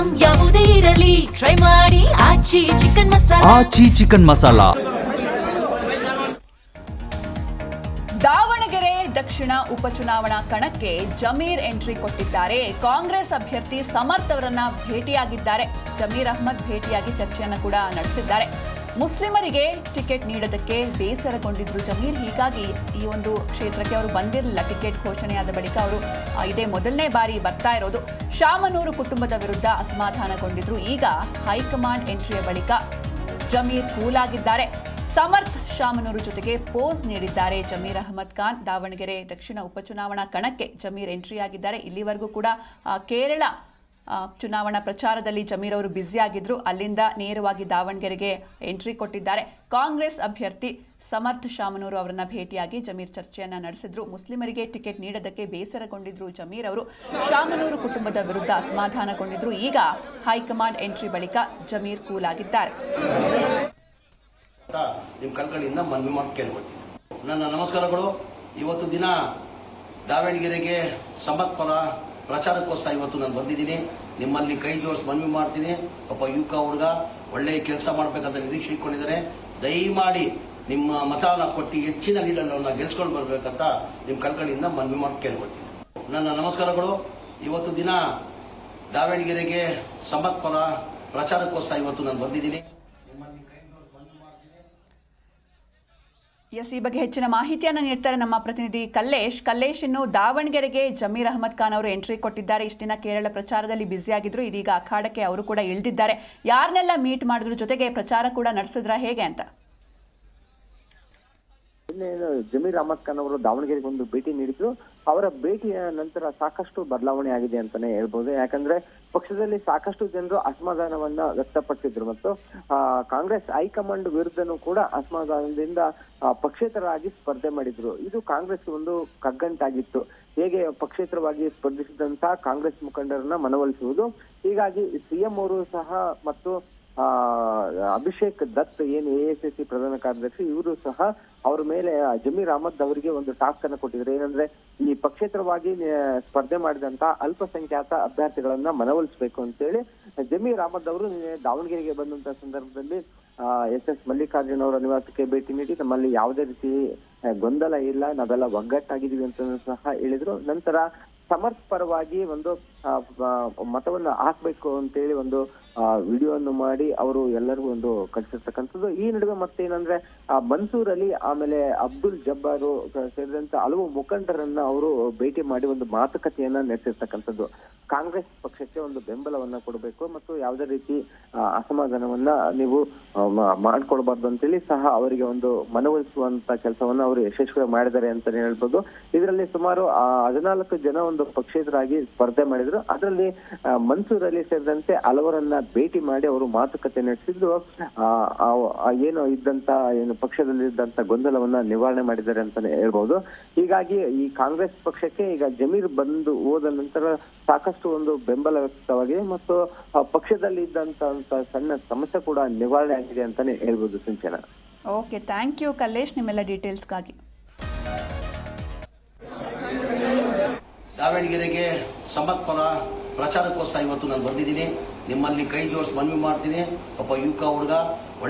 Item ಯಾವುದೇ ಇರಲಿ try ಮಾಡಿ ಆಚಿ ಚಿಕನ್ ಮಸಾಲಾ. ಆಚಿ ಚಿಕನ್ ಮಸಾಲಾ. ದಾವಣಗೆರೆ ದಕ್ಷಿಣ ಉಪಚುನಾವಣಾ ಕಣಕ್ಕೆ ಜಮೀರ್ ಎಂಟ್ರಿ ಕೊಟ್ಟಿದ್ದಾರೆ. ಕಾಂಗ್ರೆಸ್ ಅಭ್ಯರ್ಥಿ ಸಮರ್ಥ್ ಅವರನ್ನ ಭೇಟಿಯಾಗಿದ್ದಾರೆ. ಜಮೀರ್ ಅಹ್ಮದ್ ಭೇಟಿಯಾಗಿ ಚರ್ಚೆಯನ್ನು ಕೂಡ ನಡೆಸಿದ್ದಾರೆ. ಮುಸ್ಲಿಮರಿಗೆ ಟಿಕೆಟ್ ನೀಡೋದಕ್ಕೆ ಬೇಸರಗೊಂಡಿದ್ರು ಜಮೀರ್. ಹೀಗಾಗಿ ಈ ಒಂದು ಕ್ಷೇತ್ರಕ್ಕೆ ಅವರು ಬಂದಿರಲಿಲ್ಲ. ಟಿಕೆಟ್ ಘೋಷಣೆಯಾದ ಬಳಿಕ ಅವರು ಇದೇ ಮೊದಲನೇ ಬಾರಿ ಬರ್ತಾ ಇರೋದು. ಶಾಮನೂರು ಕುಟುಂಬದ ವಿರುದ್ಧ ಅಸಮಾಧಾನಗೊಂಡಿದ್ರು. ಈಗ ಹೈಕಮಾಂಡ್ ಎಂಟ್ರಿಯ ಬಳಿಕ ಜಮೀರ್ ಕೂಲ್ ಆಗಿದ್ದಾರೆ. ಸಮರ್ಥ್ ಶಾಮನೂರು ಜೊತೆಗೆ ಪೋಸ್ ನೀಡಿದ್ದಾರೆ. ಜಮೀರ್ ಅಹ್ಮದ್ ಖಾನ್ ದಾವಣಗೆರೆ ದಕ್ಷಿಣ ಉಪಚುನಾವಣಾ ಕಣಕ್ಕೆ ಜಮೀರ್ ಎಂಟ್ರಿ ಆಗಿದ್ದಾರೆ. ಇಲ್ಲಿವರೆಗೂ ಕೂಡ ಕೇರಳ ಚುನಾವಣಾ ಪ್ರಚಾರದಲ್ಲಿ ಜಮೀರ್ ಅವರು ಬ್ಯುಸಿ ಆಗಿದ್ರು. ಅಲ್ಲಿಂದ ನೇರವಾಗಿ ದಾವಣಗೆರೆಗೆ ಎಂಟ್ರಿ ಕೊಟ್ಟಿದ್ದಾರೆ. ಕಾಂಗ್ರೆಸ್ ಅಭ್ಯರ್ಥಿ ಸಮರ್ಥ್ ಶಾಮನೂರು ಅವರನ್ನ ಭೇಟಿಯಾಗಿ ಜಮೀರ್ ಚರ್ಚೆಯನ್ನ ನಡೆಸಿದ್ರು. ಮುಸ್ಲಿಮರಿಗೆ ಟಿಕೆಟ್ ನೀಡೋದಕ್ಕೆ ಬೇಸರಗೊಂಡಿದ್ರು ಜಮೀರ್ ಅವರು. ಶಾಮನೂರು ಕುಟುಂಬದ ವಿರುದ್ಧ ಅಸಮಾಧಾನಗೊಂಡಿದ್ರು. ಈಗ ಹೈಕಮಾಂಡ್ ಎಂಟ್ರಿ ಬಳಿಕ ಜಮೀರ್ ಕೂಲ್ ಆಗಿದ್ದಾರೆ. ನಿಮ್ಮ ಕಳ್ಕಳಿಯಿಂದ ಮನವಿ ಮಾಡಿ ಕೇಳ್ಕೊಳ್ತೀನಿ. ನನ್ನ ನಮಸ್ಕಾರಗಳು. ಇವತ್ತು ದಿನ ದಾವಣಗೆರೆಗೆ ಸಮರ್ಥ್ ಪರ ಪ್ರಚಾರಕ್ಕೋಸ್ಕರ ಇವತ್ತು ನಾನು ಬಂದಿದ್ದೀನಿ. ನಿಮ್ಮಲ್ಲಿ ಕೈ ಜೋಡಿಸಿ ಮನವಿ ಮಾಡ್ತೀನಿ. ಒಬ್ಬ ಯುವಕ ಹುಡುಗ ಒಳ್ಳೆಯ ಕೆಲಸ ಮಾಡಬೇಕಂತ ನಿರೀಕ್ಷೆ ಇಟ್ಕೊಂಡಿದ್ದಾರೆ. ದಯಮಾಡಿ ನಿಮ್ಮ ಮತನ ಕೊಟ್ಟು ಹೆಚ್ಚಿನ ಲೀಡರ್ನ ಗೆಲ್ಸ್ಕೊಂಡು ಬರ್ಬೇಕಂತ ನಿಮ್ಮ ಕಳ್ಕಳಿಯಿಂದ ಮನವಿ ಮಾಡಿ ಕೇಳ್ಕೊಳ್ತೀನಿ. ನನ್ನ ನಮಸ್ಕಾರಗಳು. ಇವತ್ತು ದಿನ ದಾವಣಗೆರೆಗೆ ಸಮರ್ಥ್ ಪರ ಪ್ರಚಾರಕ್ಕೋಸ್ಕರ ಇವತ್ತು ನಾನು ಬಂದಿದ್ದೀನಿ. ಈ ಬಗ್ಗೆ ಹೆಚ್ಚಿನ ಮಾಹಿತಿಯನ್ನು ನೀಡ್ತಾರೆ ನಮ್ಮ ಪ್ರತಿನಿಧಿ ಕಲ್ಲೇಶ್. ಇನ್ನು ದಾವಣಗೆರೆಗೆ ಜಮೀರ್ ಅಹ್ಮದ್ ಖಾನ್ ಅವರು ಎಂಟ್ರಿ ಕೊಟ್ಟಿದ್ದಾರೆ. ಇಷ್ಟು ದಿನ ಕೇರಳ ಪ್ರಚಾರದಲ್ಲಿ ಬ್ಯುಸಿ ಆಗಿದ್ರು. ಇದೀಗ ಅಖಾಡಕ್ಕೆ ಅವರು ಕೂಡ ಇಳಿದಿದ್ದಾರೆ. ಯಾರನ್ನೆಲ್ಲ ಮೀಟ್ ಮಾಡಿದ್ರು, ಜೊತೆಗೆ ಪ್ರಚಾರ ಕೂಡ ನಡೆಸಿದ್ರ ಹೇಗೆ ಅಂತ? ಜಮೀರ್ ಅಹ್ಮದ್ ಖಾನ್ ಅವರು ದಾವಣಗೆರೆಗೆ ಒಂದು ಭೇಟಿ ನೀಡಿದ್ರು. ಅವರ ಭೇಟಿಯ ನಂತರ ಸಾಕಷ್ಟು ಬದಲಾವಣೆ ಆಗಿದೆ ಅಂತಾನೆ ಹೇಳ್ಬೋದು. ಯಾಕಂದ್ರೆ ಪಕ್ಷದಲ್ಲಿ ಸಾಕಷ್ಟು ಜನರು ಅಸಮಾಧಾನವನ್ನ ವ್ಯಕ್ತಪಡಿಸಿದ್ರು ಮತ್ತು ಕಾಂಗ್ರೆಸ್ ಹೈಕಮಾಂಡ್ ವಿರುದ್ಧನೂ ಕೂಡ ಅಸಮಾಧಾನದಿಂದ ಪಕ್ಷೇತರರಾಗಿ ಸ್ಪರ್ಧೆ ಮಾಡಿದ್ರು. ಇದು ಕಾಂಗ್ರೆಸ್ ಒಂದು ಕಗ್ಗಂಟಾಗಿತ್ತು. ಹೇಗೆ ಪಕ್ಷೇತರವಾಗಿ ಸ್ಪರ್ಧಿಸಿದಂತಹ ಕಾಂಗ್ರೆಸ್ ಮುಖಂಡರನ್ನ ಮನವೊಲಿಸುವುದು. ಹೀಗಾಗಿ ಸಿಎಂ ಅವರು ಸಹ ಮತ್ತು ಅಭಿಷೇಕ್ ದತ್ ಏನು ಎಐಸಿಸಿ ಪ್ರಧಾನ ಕಾರ್ಯದರ್ಶಿ, ಇವರು ಸಹ ಅವ್ರ ಮೇಲೆ ಜಮೀರ್ ಅಹ್ಮದ್ ಅವರಿಗೆ ಒಂದು ಟಾಸ್ಕ್ ಅನ್ನು ಕೊಟ್ಟಿದ್ರು. ಏನಂದ್ರೆ ಈ ಪಕ್ಷೇತರವಾಗಿ ಸ್ಪರ್ಧೆ ಮಾಡಿದಂತ ಅಲ್ಪಸಂಖ್ಯಾತ ಅಭ್ಯರ್ಥಿಗಳನ್ನ ಮನವೊಲಿಸಬೇಕು ಅಂತೇಳಿ ಜಮೀರ್ ಅಹ್ಮದ್ ಅವರು ದಾವಣಗೆರೆಗೆ ಬಂದಂತ ಸಂದರ್ಭದಲ್ಲಿ ಎಸ್ ಮಲ್ಲಿಕಾರ್ಜುನ್ ಅವರ ನಿವಾಸಕ್ಕೆ ಭೇಟಿ ನೀಡಿ ನಮ್ಮಲ್ಲಿ ಯಾವುದೇ ರೀತಿ ಗೊಂದಲ ಇಲ್ಲ, ನಾವೆಲ್ಲ ಒಗ್ಗಟ್ಟಾಗಿದ್ದೀವಿ ಅಂತ ಸಹ ಹೇಳಿದ್ರು. ನಂತರ ಸಮರ್ಥ್ ಪರವಾಗಿ ಒಂದು ಮತವನ್ನ ಹಾಕ್ಬೇಕು ಅಂತೇಳಿ ಒಂದು ವಿಡಿಯೋವನ್ನು ಮಾಡಿ ಅವರು ಎಲ್ಲರಿಗೂ ಒಂದು ಕಳಿಸಿರ್ತಕ್ಕಂಥದ್ದು. ಈ ನಡುವೆ ಮತ್ತೇನಂದ್ರೆ ಮನ್ಸೂರ್ ಅಲಿ ಆಮೇಲೆ ಅಬ್ದುಲ್ ಜಬ್ಬಾರು ಸೇರಿದಂತೆ ಹಲವು ಮುಖಂಡರನ್ನ ಅವರು ಭೇಟಿ ಮಾಡಿ ಒಂದು ಮಾತುಕತೆಯನ್ನ ನಡೆಸಿರ್ತಕ್ಕಂಥದ್ದು. ಕಾಂಗ್ರೆಸ್ ಪಕ್ಷಕ್ಕೆ ಒಂದು ಬೆಂಬಲವನ್ನ ಕೊಡಬೇಕು ಮತ್ತು ಯಾವುದೇ ರೀತಿ ಅಸಮಾಧಾನವನ್ನ ನೀವು ಮಾಡ್ಕೊಳ್ಬಾರ್ದು ಅಂತೇಳಿ ಸಹ ಅವರಿಗೆ ಒಂದು ಮನವೊಲಿಸುವಂತ ಕೆಲಸವನ್ನ ಅವರು ಯಶಸ್ವಿ ಮಾಡಿದ್ದಾರೆ ಅಂತಾನೆ ಹೇಳ್ಬೋದು. ಇದರಲ್ಲಿ ಸುಮಾರು 14 ಜನ ಒಂದು ಪಕ್ಷೇತರಾಗಿ ಸ್ಪರ್ಧೆ ಮಾಡಿದ್ರು. ಅದರಲ್ಲಿ ಮನ್ಸೂರ್ ಅಲಿ ಸೇರಿದಂತೆ ಹಲವರನ್ನ ಭೇಟಿ ಮಾಡಿ ಅವರು ಮಾತುಕತೆ ನಡೆಸಿದ್ದು ಏನು ಪಕ್ಷದಲ್ಲಿ ಇದ್ದಂತ ಗೊಂದಲವನ್ನ ನಿವಾರಣೆ ಮಾಡಿದ್ದಾರೆ ಅಂತಾನೆ ಹೇಳ್ಬಹುದು. ಹೀಗಾಗಿ ಈ ಕಾಂಗ್ರೆಸ್ ಪಕ್ಷಕ್ಕೆ ಈಗ ಜಮೀರ್ ಬಂದು ಹೋದ ನಂತರ ಸಾಕಷ್ಟು ಒಂದು ಬೆಂಬಲ ವ್ಯಕ್ತವಾಗಿದೆ ಮತ್ತು ಪಕ್ಷದಲ್ಲಿ ಇದ್ದಂತ ಸಣ್ಣ ಸಮಸ್ಯೆ ಕೂಡ ನಿವಾರಣೆ ಆಗಿದೆ ಅಂತಾನೆ ಹೇಳ್ಬೋದು. ಸಿಂಚನ. ಓಕೆ, ಥ್ಯಾಂಕ್ ಯು ಕಲ್ಲೇಶ್ ನಿಮ್ಮೆಲ್ಲ ಡೀಟೇಲ್ಸ್ಗಾಗಿ. ದಾವಣಗೆರೆಗೆ ಸಮರ್ಥ್ ಪರ ಪ್ರಚಾರಕ್ಕೋಸ್ಕರ ಇವತ್ತು ನಾನು ಬಂದಿದ್ದೀನಿ. ನಿಮ್ಮಲ್ಲಿ ಕೈ ಜೋಡಿಸಿ ಮನವಿ ಮಾಡ್ತೀನಿ. ಒಬ್ಬ ಯುವಕ ಹುಡುಗ ಒಳ್ಳೆ